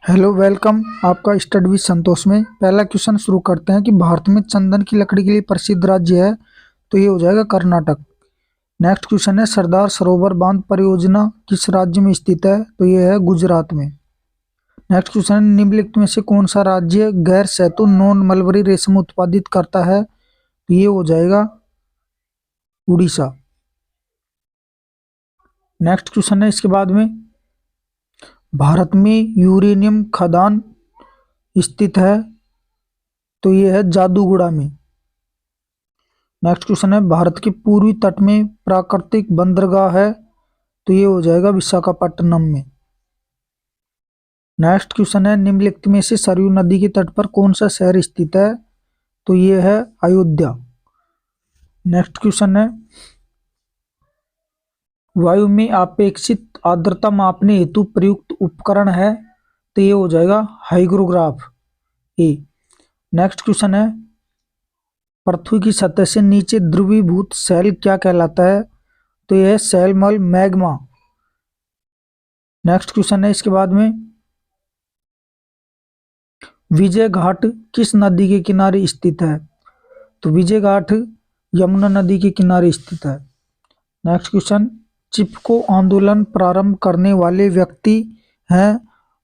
Hello welcome आपका study with संतोष में। पहला क्वेश्चन शुरू करते हैं कि भारत में चंदन की लकड़ी के लिए प्रसिद्ध राज्य है, तो ये हो जाएगा कर्नाटक। नेक्स्ट क्वेश्चन है सरदार सरोवर बांध परियोजना किस राज्य में स्थित है, तो ये है गुजरात में। नेक्स्ट क्वेश्चन है निम्नलिखित में से कौन सा राज्य गैर शहतूत नॉन मलबरी रेशम उत्पादित करता है, तो ये हो जाएगा उड़ीसा। नेक्स्ट क्वेश्चन है इसके बाद में भारत में यूरेनियम खदान स्थित है, तो ये है जादूगुड़ा में। नेक्स्ट क्वेश्चन है भारत के पूर्वी तट में प्राकृतिक बंदरगाह है, तो ये हो जाएगा विशाखापट्टनम में। नेक्स्ट क्वेश्चन है निम्नलिखित में से सरयू नदी के तट पर कौन सा शहर स्थित है, तो ये है अयोध्या। नेक्स्ट क्वेश्चन है वायु में अपेक्षित आर्द्रता मापने हेतु प्रयुक्त उपकरण है, तो ये हो जाएगा हाइग्रोग्राफ ए। नेक्स्ट क्वेश्चन है पृथ्वी की सतह से नीचे द्रवीभूत शैल क्या कहलाता है, तो यह है शैलमल मैग्मा। नेक्स्ट क्वेश्चन है इसके बाद में विजय घाट किस नदी के किनारे स्थित है, तो विजय घाट यमुना नदी के किनारे स्थित है। नेक्स्ट क्वेश्चन चिपको आंदोलन प्रारंभ करने वाले व्यक्ति हैं,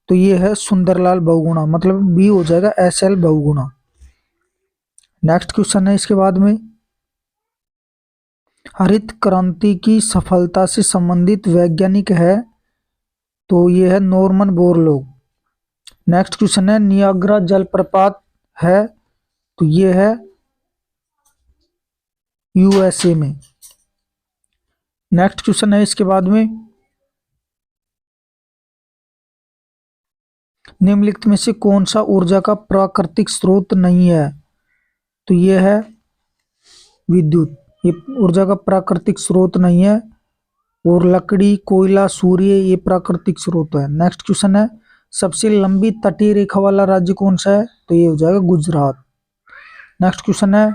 तो ये है सुंदरलाल बहुगुणा, मतलब बी हो जाएगा SL बहुगुणा। नेक्स्ट क्वेश्चन है इसके बाद में हरित क्रांति की सफलता से संबंधित वैज्ञानिक है, तो ये है नॉर्मन बोरलॉग। नेक्स्ट क्वेश्चन है नियाग्रा जलप्रपात है, तो ये है USA में। नेक्स्ट क्वेश्चन है इसके बाद में निम्नलिखित में से कौन सा ऊर्जा का प्राकृतिक स्रोत नहीं है, तो ये है विद्युत। ये ऊर्जा का प्राकृतिक स्रोत नहीं है, और लकड़ी कोयला सूर्य ये प्राकृतिक स्रोत है। नेक्स्ट क्वेश्चन है सबसे लंबी तटीय रेखा वाला राज्य कौन सा है, तो ये हो जाएगा गुजरात। नेक्स्ट क्वेश्चन है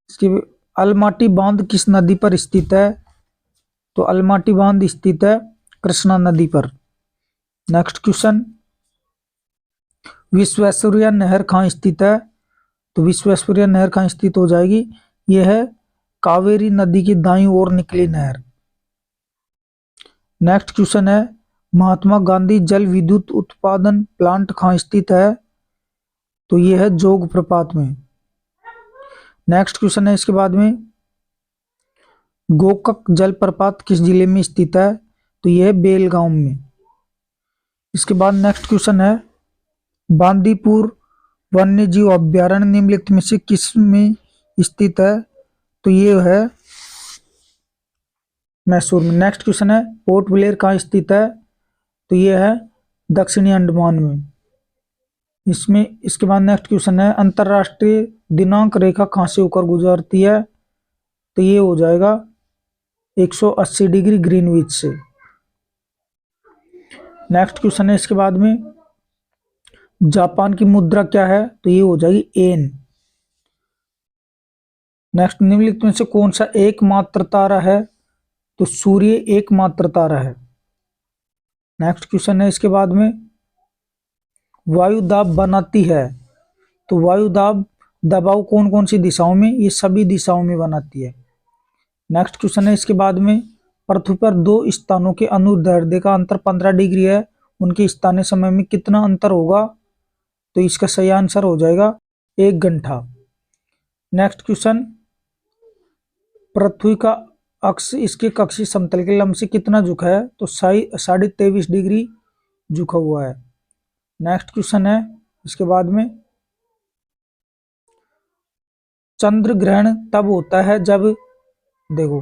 इसके अलमाटी बांध किस नदी पर स्थित है, तो अलमाटी बांध स्थित है कृष्णा नदी पर। नेक्स्ट क्वेश्चन विश्वेश्वरैया नहर कहाँ स्थित है, तो विश्वेश्वरैया नहर कहाँ स्थित हो जाएगी, यह है कावेरी नदी की दाईं ओर निकली नहर। नेक्स्ट क्वेश्चन है महात्मा गांधी जल विद्युत उत्पादन प्लांट कहाँ स्थित है, तो यह है जोग प्रपात में। नेक्स्ट क्वेश्चन है इसके बाद में गोकक जलप्रपात किस जिले में स्थित है, तो यह है बेलगांव में। इसके बाद नेक्स्ट क्वेश्चन है बांदीपुर वन्य जीव अभ्यारण्य निम्नलिखित में से किस में स्थित है, तो ये है मैसूर में। नेक्स्ट क्वेश्चन है पोर्ट ब्लेयर कहाँ स्थित है, तो ये है दक्षिणी अंडमान में। इसके बाद नेक्स्ट क्वेश्चन है अंतरराष्ट्रीय दिनांक रेखा कहाँ से होकर गुजरती है, तो ये हो जाएगा 180 डिग्री ग्रीनविच से। नेक्स्ट क्वेश्चन है इसके बाद में जापान की मुद्रा क्या है, तो ये हो जाएगी एन। नेक्स्ट निम्नलिखित में से कौन सा एकमात्र तारा है, तो सूर्य एकमात्र तारा है। नेक्स्ट क्वेश्चन है इसके बाद में वायु दाब बनाती है, तो वायु दाब दबाव कौन कौन सी दिशाओं में, ये सभी दिशाओं में बनाती है। नेक्स्ट क्वेश्चन है इसके बाद में पृथ्वी पर दो स्थानों के अनुदैर्ध्य का अंतर 15 डिग्री है, उनके स्थानीय समय में कितना अंतर होगा, तो इसका सही आंसर हो जाएगा 1 घंटा। नेक्स्ट क्वेश्चन पृथ्वी का अक्ष इसके कक्षीय समतल के लंब से कितना झुका है, तो 23.5 डिग्री झुका हुआ है। नेक्स्ट क्वेश्चन है इसके बाद में चंद्र ग्रहण तब होता है जब, देखो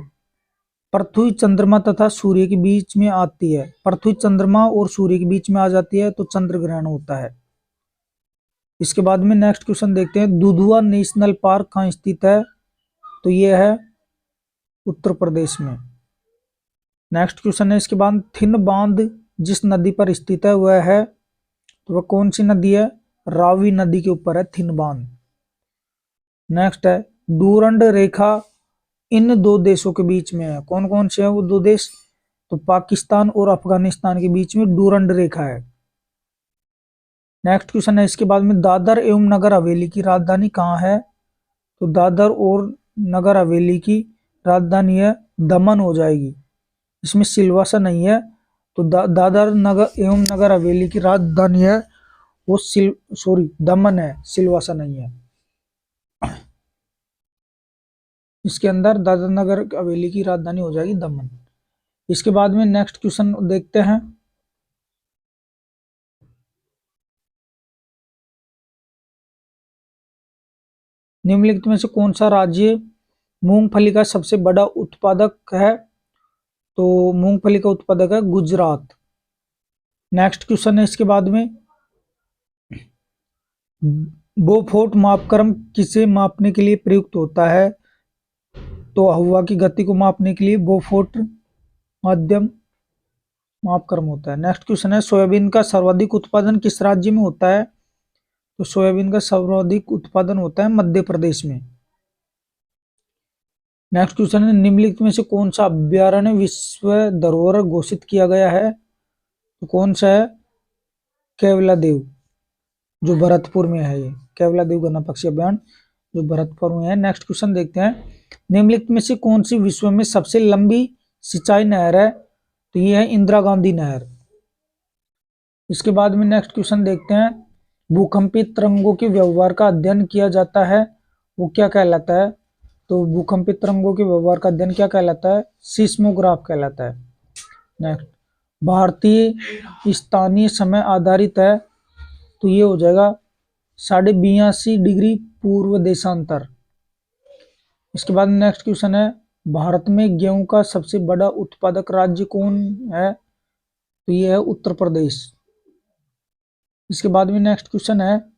पृथ्वी चंद्रमा तथा सूर्य के बीच में आती है, पृथ्वी चंद्रमा और सूर्य के बीच में आ जाती है तो चंद्र ग्रहण होता है। इसके बाद में नेक्स्ट क्वेश्चन देखते हैं दुधुआ नेशनल पार्क कहाँ स्थित है, तो यह है उत्तर प्रदेश में। नेक्स्ट क्वेश्चन है इसके बाद थिन बांध जिस नदी पर स्थित है वह है, तो वह कौन सी नदी है, रावी नदी के ऊपर है थिन बांध। नेक्स्ट है डूरंड रेखा इन दो देशों के बीच में है, कौन कौन से है वो दो देश, तो पाकिस्तान और अफगानिस्तान के बीच में डूरंड रेखा है। नेक्स्ट क्वेश्चन है इसके बाद में, दादर एवं नगर हवेली की राजधानी कहाँ है? तो दादर और नगर हवेली की राजधानी है दमन हो जाएगी, इसमें सिलवासा नहीं है। तो दादर नगर एवं नगर हवेली की राजधानी है वो दमन है, सिलवासा नहीं है। इसके अंदर दादर नगर हवेली की राजधानी हो जाएगी दमन। इसके बाद में नेक्स्ट क्वेश्चन देखते हैं। निम्नलिखित में से कौन सा राज्य मूंगफली का सबसे बड़ा उत्पादक है? तो मूंगफली का उत्पादक है गुजरात। नेक्स्ट क्वेश्चन है इसके बाद में, बोफोर्ट मापक्रम किसे मापने के लिए प्रयुक्त होता है? तो हवा की गति को मापने के लिए बोफोर्ट माध्यम मापक्रम होता है। नेक्स्ट क्वेश्चन है, सोयाबीन का सर्वाधिक उत्पादन किस राज्य में होता है? तो सोयाबीन का सर्वाधिक उत्पादन होता है मध्य प्रदेश में। नेक्स्ट क्वेश्चन है, निम्नलिखित में से कौन सा अभ्यारण्य विश्व धरोहर घोषित किया गया है? तो कौन सा है? केवलादेव, जो भरतपुर में है। ये केवलादेव गन्ना पक्षी अभ्यारण्य जो भरतपुर में है। नेक्स्ट क्वेश्चन देखते हैं, निम्नलिखित में से कौन सी विश्व में सबसे लंबी सिंचाई नहर है? तो ये है इंदिरा गांधी नहर। इसके बाद में नेक्स्ट क्वेश्चन देखते हैं, भूकंपीय तरंगों के व्यवहार का अध्ययन किया जाता है वो क्या कहलाता है? तो भूकंपीय तरंगों के व्यवहार का अध्ययन क्या कहलाता है? सीस्मोग्राफ कहलाता है। नेक्स्ट, भारतीय स्थानीय समय आधारित है तो ये हो जाएगा 82.5 डिग्री पूर्व देशांतर। इसके बाद नेक्स्ट क्वेश्चन है, भारत में गेहूं का सबसे बड़ा उत्पादक राज्य कौन है? तो ये है उत्तर प्रदेश। इसके बाद में नेक्स्ट क्वेश्चन है,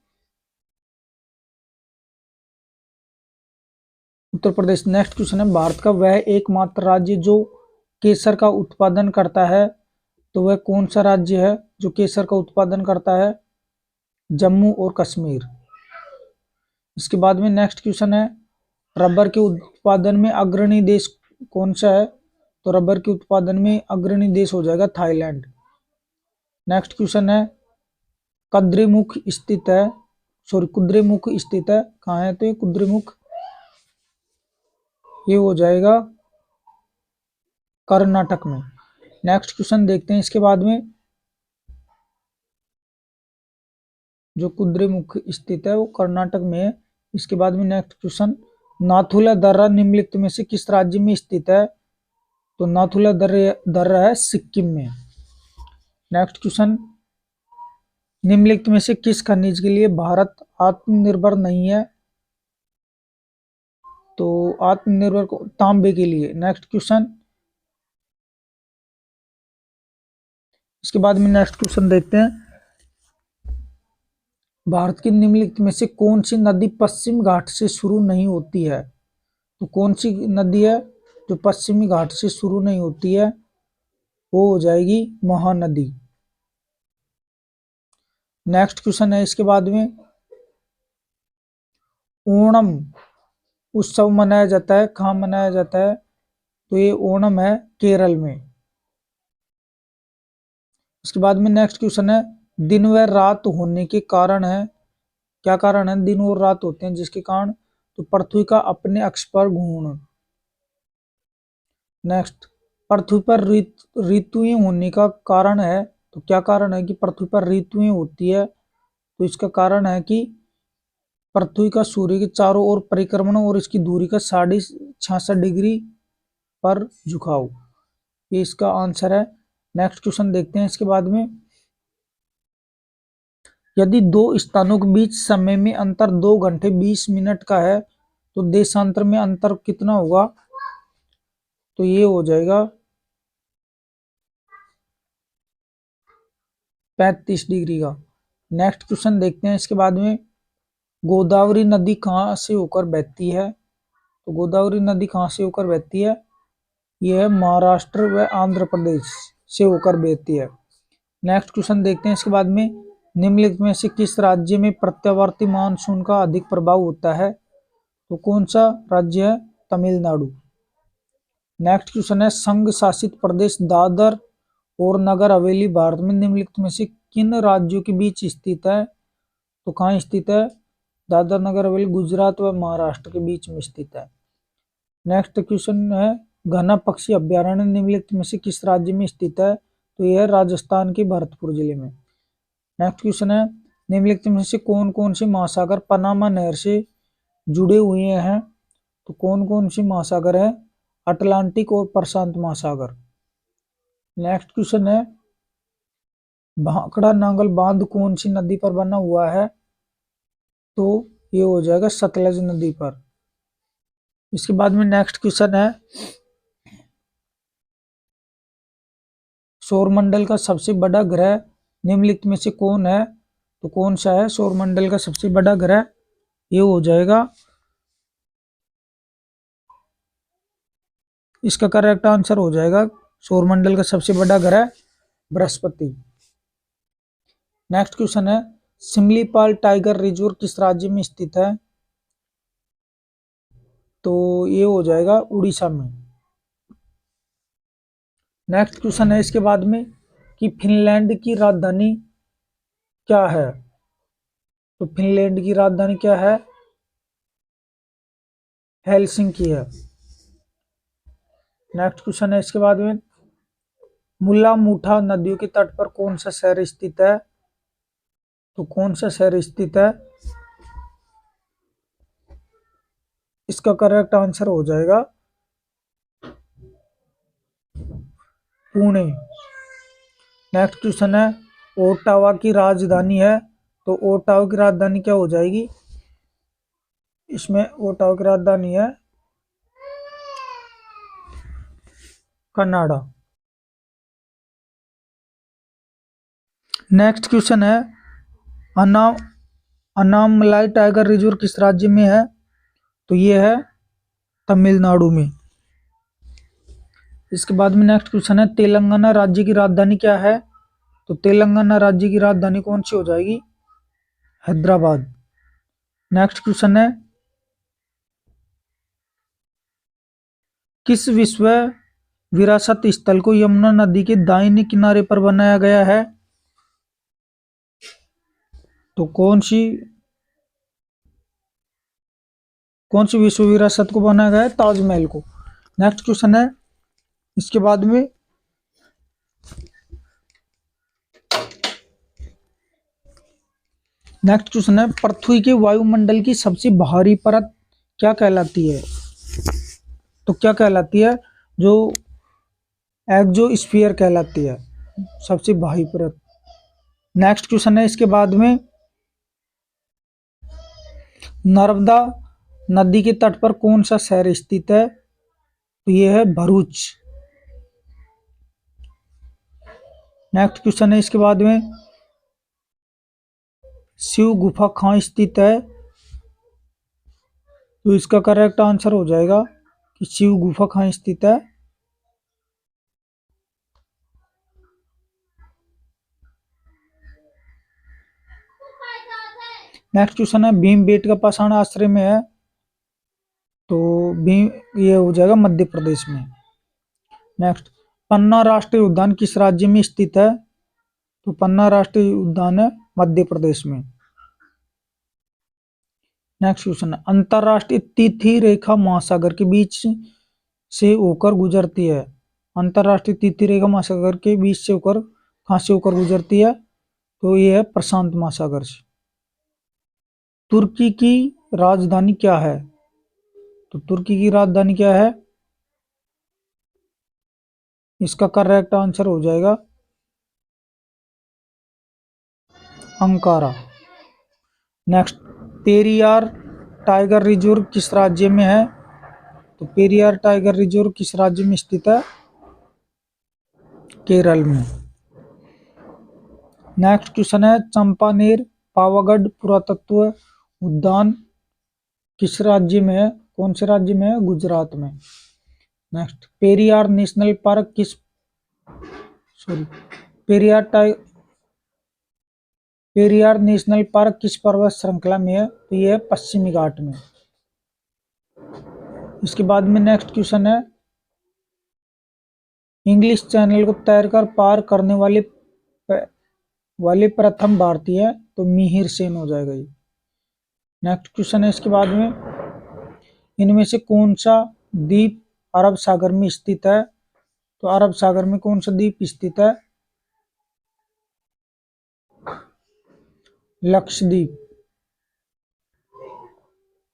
उत्तर प्रदेश। नेक्स्ट क्वेश्चन है, भारत का वह एकमात्र राज्य जो केसर का उत्पादन करता है तो वह कौन सा राज्य है जो केसर का उत्पादन करता है? जम्मू और कश्मीर। इसके बाद में नेक्स्ट क्वेश्चन है, रबर के उत्पादन में अग्रणी देश कौन सा है? तो रबर के उत्पादन में अग्रणी देश हो जाएगा थाईलैंड। नेक्स्ट क्वेश्चन है, कुद्रेमुख स्थित है कहाँ है? तो ये कुद्रेमुख ये हो जाएगा कर्नाटक में। नेक्स्ट क्वेश्चन देखते हैं इसके बाद में, जो कुद्रेमुख स्थित है वो कर्नाटक में है। इसके बाद में नेक्स्ट क्वेश्चन, नाथुला दर्रा निम्नलिखित में से किस राज्य में स्थित है? तो नाथुला दर्रा है सिक्किम में। नेक्स्ट क्वेश्चन, निम्नलिखित में से किस खनिज के लिए भारत आत्मनिर्भर नहीं है? तो आत्मनिर्भर तांबे के लिए। नेक्स्ट क्वेश्चन, इसके बाद में नेक्स्ट क्वेश्चन देखते हैं, भारत की निम्नलिखित में से कौन सी नदी पश्चिम घाट से शुरू नहीं होती है? तो कौन सी नदी है जो पश्चिमी घाट से शुरू नहीं होती है? वो हो जाएगी महानदी। नेक्स्ट क्वेश्चन है इसके बाद में, ओणम उत्सव मनाया जाता है कहाँ मनाया जाता है? तो ये ओणम है केरल में। इसके बाद में नेक्स्ट क्वेश्चन है, दिन व रात होने के कारण है, क्या कारण है दिन और रात होते हैं जिसके कारण? तो पृथ्वी का अपने अक्ष पर घूर्णन। नेक्स्ट, पृथ्वी पर ऋतुएं होने का कारण है, तो क्या कारण है कि पृथ्वी पर ऋतुएं होती है? तो इसका कारण है कि पृथ्वी का सूर्य के चारों ओर परिक्रमण और इसकी दूरी का 66.5 डिग्री पर झुकाव, ये इसका आंसर है। नेक्स्ट क्वेश्चन देखते हैं इसके बाद में, यदि दो स्थानों के बीच समय में अंतर 2 घंटे 20 मिनट का है तो देशांतर में अंतर कितना होगा? तो ये हो जाएगा 35 डिग्री का। नेक्स्ट क्वेश्चन देखते हैं इसके बाद में, गोदावरी नदी कहाँ से होकर बहती है? तो गोदावरी नदी कहाँ से होकर बहती है? यह महाराष्ट्र व आंध्र प्रदेश से होकर बहती है। नेक्स्ट क्वेश्चन देखते हैं इसके बाद में, निम्नलिखित में से किस राज्य में प्रत्यावर्ती मानसून का अधिक प्रभाव होता है? तो कौन सा राज्य है? तमिलनाडु। नेक्स्ट क्वेश्चन है, संघ शासित प्रदेश दादर और नगर हवेली भारत में निम्नलिखित में से किन राज्यों के बीच स्थित है? तो कहाँ स्थित है? दादर नगर हवेली गुजरात व महाराष्ट्र के बीच में स्थित है। नेक्स्ट क्वेश्चन है, घना पक्षी अभ्यारण्य निम्नलिखित में से किस राज्य में स्थित है? तो यह है राजस्थान के भरतपुर जिले में। नेक्स्ट क्वेश्चन है, निम्नलिखित में से कौन कौन से महासागर पनामा नहर से जुड़े हुए हैं? तो कौन कौन से महासागर है? अटलांटिक और प्रशांत महासागर। नेक्स्ट क्वेश्चन है, भाखड़ा नांगल बांध कौन सी नदी पर बना हुआ है? तो ये हो जाएगा सतलज नदी पर। इसके बाद में नेक्स्ट क्वेश्चन है, सौरमंडल का सबसे बड़ा ग्रह निम्नलिखित में से कौन है? तो कौन सा है सौरमंडल का सबसे बड़ा ग्रह? ये हो जाएगा, इसका करेक्ट आंसर हो जाएगा सौरमंडल का सबसे बड़ा ग्रह बृहस्पति। नेक्स्ट क्वेश्चन है, सिमलीपाल टाइगर रिजर्व किस राज्य में स्थित है? तो ये हो जाएगा उड़ीसा में। नेक्स्ट क्वेश्चन है इसके बाद में कि फिनलैंड की राजधानी क्या है? तो फिनलैंड की राजधानी क्या है? हेलसिंकी है। नेक्स्ट क्वेश्चन है इसके बाद में, मुल्ला मुठा नदियों के तट पर कौन सा शहर स्थित है? तो कौन सा शहर स्थित है? इसका करेक्ट आंसर हो जाएगा पुणे। नेक्स्ट क्वेश्चन है, ओटावा की राजधानी है, तो ओटावा की राजधानी क्या हो जाएगी? इसमें ओटावा की राजधानी है कनाडा। नेक्स्ट क्वेश्चन है, अनामलाई टाइगर रिजर्व किस राज्य में है? तो ये है तमिलनाडु में। इसके बाद में नेक्स्ट क्वेश्चन है, तेलंगाना राज्य की राजधानी क्या है? तो तेलंगाना राज्य की राजधानी कौन सी हो जाएगी? हैदराबाद। नेक्स्ट क्वेश्चन है, किस विश्व विरासत स्थल को यमुना नदी के दाहिने किनारे पर बनाया गया है? तो कौन सी विश्व विरासत को बनाया गया है? ताजमहल को। नेक्स्ट क्वेश्चन है इसके बाद में, नेक्स्ट क्वेश्चन है, पृथ्वी के वायुमंडल की सबसे भारी परत क्या कहलाती है? तो क्या कहलाती है? जो एक्सोस्फीयर कहलाती है, सबसे भारी परत। नेक्स्ट क्वेश्चन है इसके बाद में, नर्मदा नदी के तट पर कौन सा शहर स्थित है? तो यह है भरूच। नेक्स्ट क्वेश्चन है इसके बाद में, शिव गुफा कहाँ स्थित है? तो इसका करेक्ट आंसर हो जाएगा कि शिव गुफा कहाँ स्थित है? नेक्स्ट क्वेश्चन है, भीमबेटका पाषाण आश्रय में है, तो भीम ये हो जाएगा मध्य प्रदेश में। नेक्स्ट, पन्ना राष्ट्रीय उद्यान किस राज्य में स्थित है? तो पन्ना राष्ट्रीय उद्यान है मध्य प्रदेश में। नेक्स्ट क्वेश्चन है, अंतरराष्ट्रीय तिथि रेखा महासागर के बीच से होकर गुजरती है। अंतरराष्ट्रीय तिथि रेखा महासागर के बीच से होकर कहां से होकर गुजरती है? तो ये है प्रशांत महासागर से। तुर्की की राजधानी क्या है? तो तुर्की की राजधानी क्या है? इसका करेक्ट आंसर हो जाएगा Ankara. Next, Periyar tiger reserve किस राज्य में है? तो पेरियार टाइगर रिजर्व किस राज्य में स्थित है? केरल में। नेक्स्ट क्वेश्चन है, चंपानेर पावागढ़ पुरातत्व उद्यान किस राज्य में है? कौन से राज्य में है? गुजरात में। Next, Periyar national park Periyar national park किस पर्वत श्रृंखला में है? तो यह है पश्चिमी घाट में। इसके बाद में नेक्स्ट क्वेश्चन है, इंग्लिश चैनल को तैरकर पार करने वाले वाले प्रथम भारतीय तो मिहिर सेन हो जाएगा ये। नेक्स्ट क्वेश्चन है इसके बाद में, इनमें से कौन सा द्वीप अरब सागर में स्थित है? तो अरब सागर में कौन सा द्वीप स्थित है? लक्षद्वीप।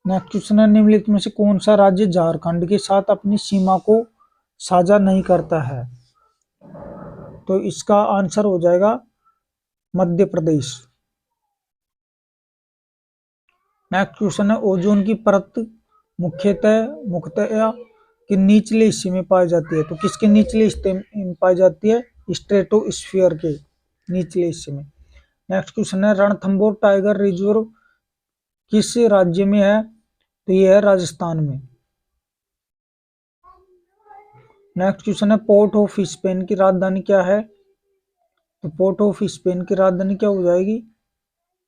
नेक्स्ट क्वेश्चन है, निम्नलिखित में से कौन सा राज्य झारखंड के साथ अपनी सीमा को साझा नहीं करता है? तो इसका आंसर हो जाएगा मध्य प्रदेश। नेक्स्ट क्वेश्चन है, ओजोन की परत मुख्यतः कि निचले हिस्से में पाई जाती है? तो किसके निचले हिस्से में पाई जाती है? स्ट्रेटोस्फीयर के निचले हिस्से में। नेक्स्ट क्वेश्चन है, रणथंभौर टाइगर रिजर्व किस राज्य में है? तो ये है राजस्थान में। नेक्स्ट क्वेश्चन है, पोर्ट ऑफ स्पेन की राजधानी क्या है? तो पोर्ट ऑफ स्पेन की राजधानी क्या हो जाएगी?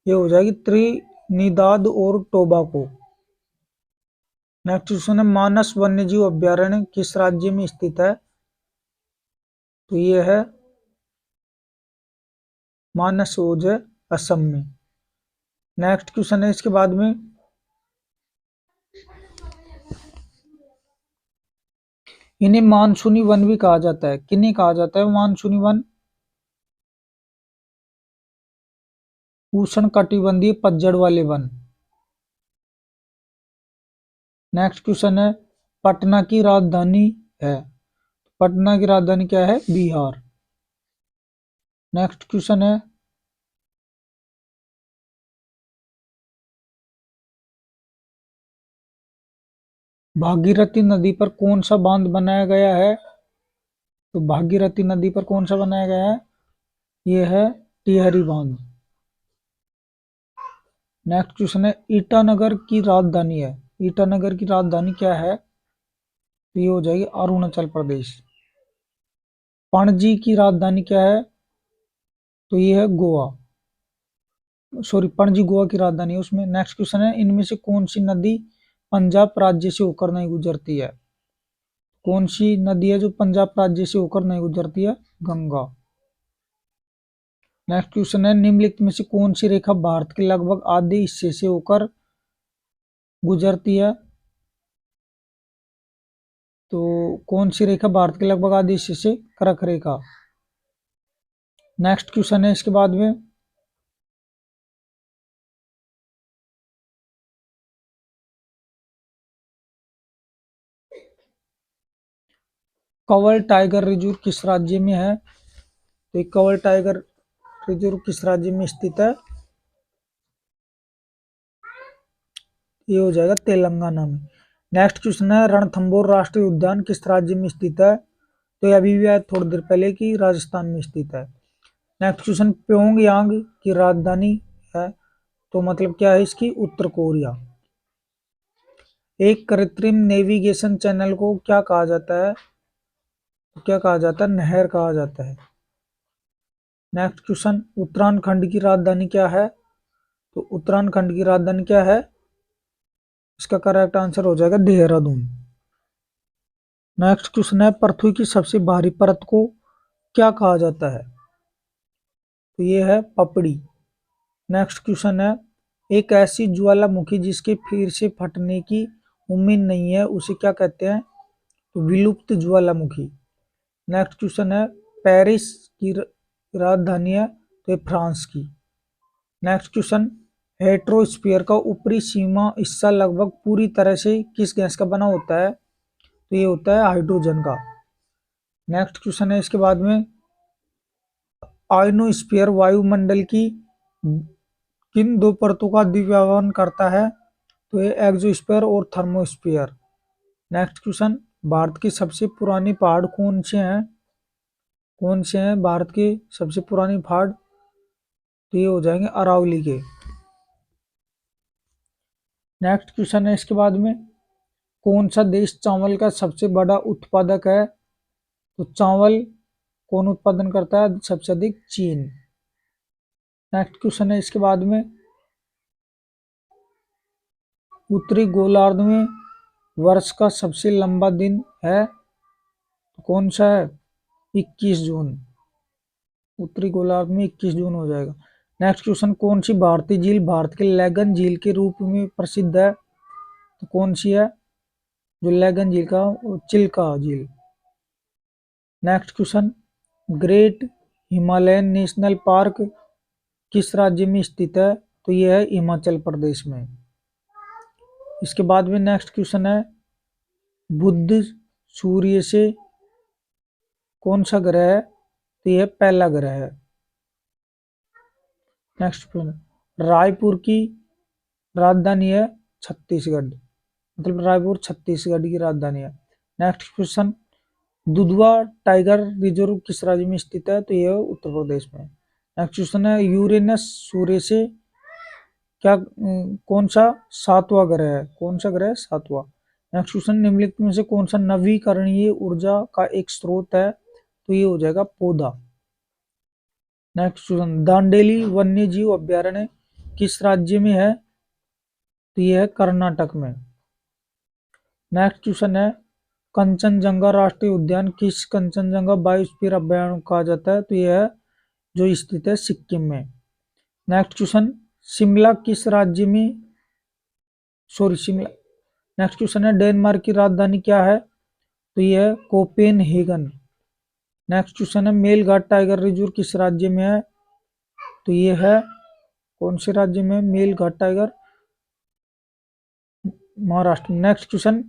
ये हो जाएगी त्रिनिदाद और टोबाको। नेक्स्ट क्वेश्चन है, मानस वन्यजीव अभ्यारण्य किस राज्य में स्थित है? तो ये है मानस ओज, असम में। नेक्स्ट क्वेश्चन है इसके बाद में, इन्हें मानसूनी वन भी कहा जाता है। किन्हें कहा जाता है मानसूनी वन? उष्ण कटिबंधीय पतझड़ वाले वन। नेक्स्ट क्वेश्चन है, पटना की राजधानी है? पटना की राजधानी क्या है? बिहार। नेक्स्ट क्वेश्चन है, भागीरथी नदी पर कौन सा बांध बनाया गया है? तो भागीरथी नदी पर कौन सा बनाया गया है? ये है टिहरी बांध। नेक्स्ट क्वेश्चन है, ईटानगर की राजधानी है? ईटानगर की राजधानी क्या है? तो ये हो जाएगी अरुणाचल प्रदेश। पणजी की राजधानी क्या है? तो ये है गोवा। सॉरी, पणजी गोवा की राजधानी है उसमें। नेक्स्ट क्वेश्चन है, इनमें से कौन सी नदी पंजाब राज्य से होकर नहीं गुजरती है? कौन सी नदी है जो पंजाब राज्य से होकर नहीं गुजरती है? गंगा। नेक्स्ट क्वेश्चन है, निम्नलिखित में से कौन सी रेखा भारत के लगभग आधे हिस्से से होकर गुजरती है? तो कौन सी रेखा भारत के लगभग आधे हिस्से से? कर्क रेखा। नेक्स्ट क्वेश्चन है इसके बाद में, कंवर टाइगर रिजर्व किस राज्य में है? तो ये कंवर टाइगर रिजर्व किस राज्य में स्थित है? ये हो जाएगा तेलंगाना में। नेक्स्ट क्वेश्चन है, रणथंभौर राष्ट्रीय उद्यान किस राज्य में स्थित है? तो ये अभी भी आया थोड़ी देर पहले कि राजस्थान में स्थित है। नेक्स्ट क्वेश्चन, प्योंगयांग की राजधानी है? तो मतलब क्या है इसकी? उत्तर कोरिया। एक कृत्रिम नेविगेशन चैनल को क्या कहा जाता है? तो क्या कहा जाता है? नहर कहा जाता है। नेक्स्ट क्वेश्चन, उत्तराखंड की राजधानी क्या है? तो उत्तराखंड की राजधानी क्या है? इसका करेक्ट आंसर हो जाएगा देहरादून। नेक्स्ट क्वेश्चन है, पृथ्वी की सबसे भारी परत को क्या कहा जाता है? तो ये है पपड़ी। नेक्स्ट क्वेश्चन है, एक ऐसी ज्वालामुखी जिसके फिर से फटने की उम्मीद नहीं है उसे क्या कहते हैं? तो विलुप्त ज्वालामुखी। नेक्स्ट क्वेश्चन है, पेरिस की राजधानी है? तो ये फ्रांस की। नेक्स्ट क्वेश्चन, हेट्रोस्फीयर का ऊपरी सीमा हिस्सा लगभग पूरी तरह से किस गैस का बना होता है? तो ये होता है हाइड्रोजन का। नेक्स्ट क्वेश्चन है इसके बाद में, आयनोस्फीयर वायुमंडल की किन दो परतों का द्विव्यवहार करता है? तो ये एक्सोस्फीयर और थर्मोस्फीयर। नेक्स्ट क्वेश्चन, भारत की सबसे पुरानी पहाड़ कौन से हैं? कौन से हैं भारत के सबसे पुरानी पहाड़? तो ये हो जाएंगे अरावली के। नेक्स्ट क्वेश्चन है इसके बाद में, कौन सा देश चावल का सबसे बड़ा उत्पादक है? तो चावल कौन उत्पादन करता है सबसे अधिक? चीन। नेक्स्ट क्वेश्चन है इसके बाद में, उत्तरी गोलार्ध में वर्ष का सबसे लंबा दिन है? तो कौन सा है? 21 जून। उत्तरी गोलार्ध में 21 जून हो जाएगा। नेक्स्ट क्वेश्चन, कौन सी भारतीय झील भारत के लैगन झील के रूप में प्रसिद्ध है? तो कौन सी है जो लैगन झील का? चिल्का झील। Next question, great Himalayan national park किस राज्य में स्थित है? तो यह है हिमाचल प्रदेश में। इसके बाद में नेक्स्ट क्वेश्चन है, बुध सूर्य से कौन सा ग्रह है? तो यह पहला ग्रह है। नेक्स्ट क्वेश्चन, रायपुर की राजधानी है छत्तीसगढ़, मतलब रायपुर छत्तीसगढ़ की राजधानी है। Next question, Dudhwa tiger reserve किस राज्य में स्थित है? तो यह उत्तर प्रदेश में। नेक्स्ट क्वेश्चन है, यूरेनस सूर्य से क्या कौन सा सातवां ग्रह है? कौन सा ग्रह है? सातवां। नेक्स्ट क्वेश्चन, निम्नलिखित में से कौन सा नवीकरणीय ऊर्जा का एक स्रोत है? तो ये हो जाएगा पौधा। नेक्स्ट क्वेश्चन, दांडेली वन्य जीव अभ्यारण्य किस राज्य में है? तो यह है कर्नाटक में। नेक्स्ट क्वेश्चन है, कंचनजंगा राष्ट्रीय उद्यान किस कंचनजंगा बायोस्फीयर अभ्यारण्य कहा जाता है? तो यह है जो स्थित है सिक्किम में। नेक्स्ट क्वेश्चन, शिमला किस राज्य में, शिमला। नेक्स्ट क्वेश्चन है, डेनमार्क की राजधानी क्या है? तो यह है कोपेनहेगन। नेक्स्ट क्वेश्चन है, मेलघाट टाइगर रिजर्व किस राज्य में है? तो यह है कौन से राज्य में? Melghat tiger Maharashtra. Next question,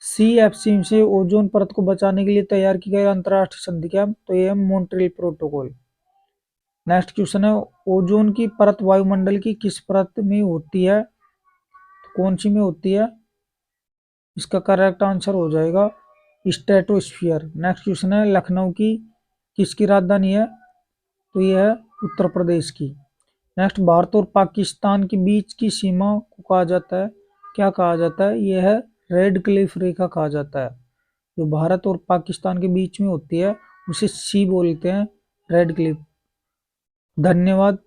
CFC से ओजोन परत को बचाने के लिए तैयार की गई अंतरराष्ट्रीय संधि क्या? तो यह है मॉन्ट्रियल प्रोटोकॉल। नेक्स्ट क्वेश्चन है, ओजोन की परत वायुमंडल की किस परत में होती है? तो कौन सी में होती है? इसका करेक्ट आंसर हो जाएगा स्ट्रेटोस्फीयर। नेक्स्ट क्वेश्चन है, लखनऊ की किसकी राजधानी है? तो यह है उत्तर प्रदेश की। नेक्स्ट, भारत और पाकिस्तान के बीच की सीमा को कहा जाता है, क्या कहा जाता है? यह है रेड क्लिफ रेखा कहा जाता है। जो भारत और पाकिस्तान के बीच में होती है उसे सी बोलते हैं, रेड क्लिफ। धन्यवाद।